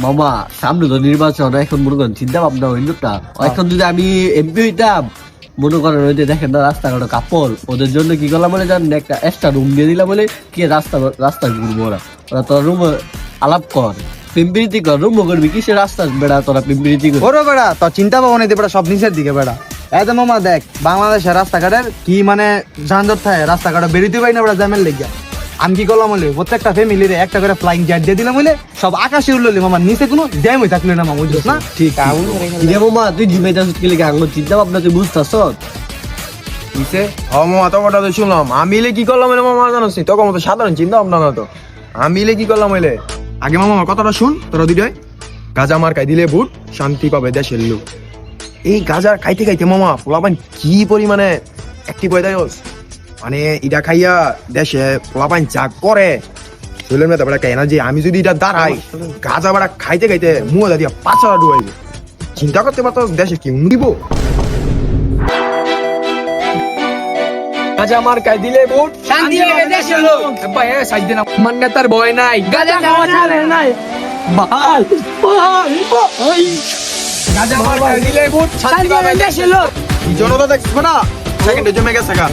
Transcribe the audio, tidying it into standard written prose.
মামা সামনে তো নির্বাচন, এখন মনে করেন চিন্তা ভাবনা হইল না। এখন যদি আমি এমপি হইতাম, মনে করেন ওই যে দেখেন না রাস্তাঘাট কাপড়, ওদের জন্য কি করলাম বলে জানেন, একটা এক্সট্রা রুম দিয়ে দিলাম বলে কি রাস্তা ঘুরবো ওরা। ওরা তোর রুম আলাপ কর, পিম্পিরিতি কর, রুম করবি কি সে রাস্তা বেড়া, তোরা পিম্পিরিতি কর। ওরে বেড়া তোর চিন্তা ভাবনা দিতে বেড়া সব নিচের দিকে বেড়া। এই যে মামা দেখ বাংলাদেশের রাস্তাঘাটের কি মানে যানজট থাকে, রাস্তাঘাটে বেরিতে পারি না বেড়া জ্যামের লেগে। আমি কি করলাম বলে প্রত্যেকটা ফ্যামিলির একটা করে ফ্লাইং জেট দিয়ে দিলাম বলে সব আকাশে উঠলো মামা, নিচে কোনো জ্যাম হয়ে থাকলো না মামা, বুঝছিস না? ঠিক ইরে মামা, তুই জিমাইতে আসছিস কি লেগে আঙ্গুর চিন্তা ভাবনা তুই বুঝতেছ? দিছে মামা তো কথা তো শুনলাম। আমি এলে কি করলাম এলে মামা জানোস নি? তখন মতো সাধারণ চিন্তা ভাবনা না তো। আমি এলে কি করলাম এলে, আগে মামা আমার কথাটা শুন তোরা দুইটাই। গাজা মার খাই দিলে ভূত, শান্তি পাবে দেশের লোক। এই গাজার খাইতে খাইতে মামা পোলাপান কি পরিমানে একটি কয়ে দেয়, মানে এটা খাইয়া দেশে পোলাপান যা করে শরীরের মেয়েটা বেড়া খাই না, যে আমি যদি এটা দাঁড়াই গাজা বেড়া খাইতে খাইতে মুয়া দিয়া পাঁচা ডুবাইবে। চিন্তা করতে পারতো দেশে কি দিব। গাজা মার খাই দিলে ভূত, শান্তি হবে দেশের লোক। ভাই সাইড দিন আমার নেতার ভয় নাই, গাজা খাওয়া ছাড়ে নাই। ভাই ভাই গাজা মার খাই দিলে ভূত, শান্তি হবে দেশের লোক। জনতা দেখবে না সেকেন্ডে জমে গেছে গা।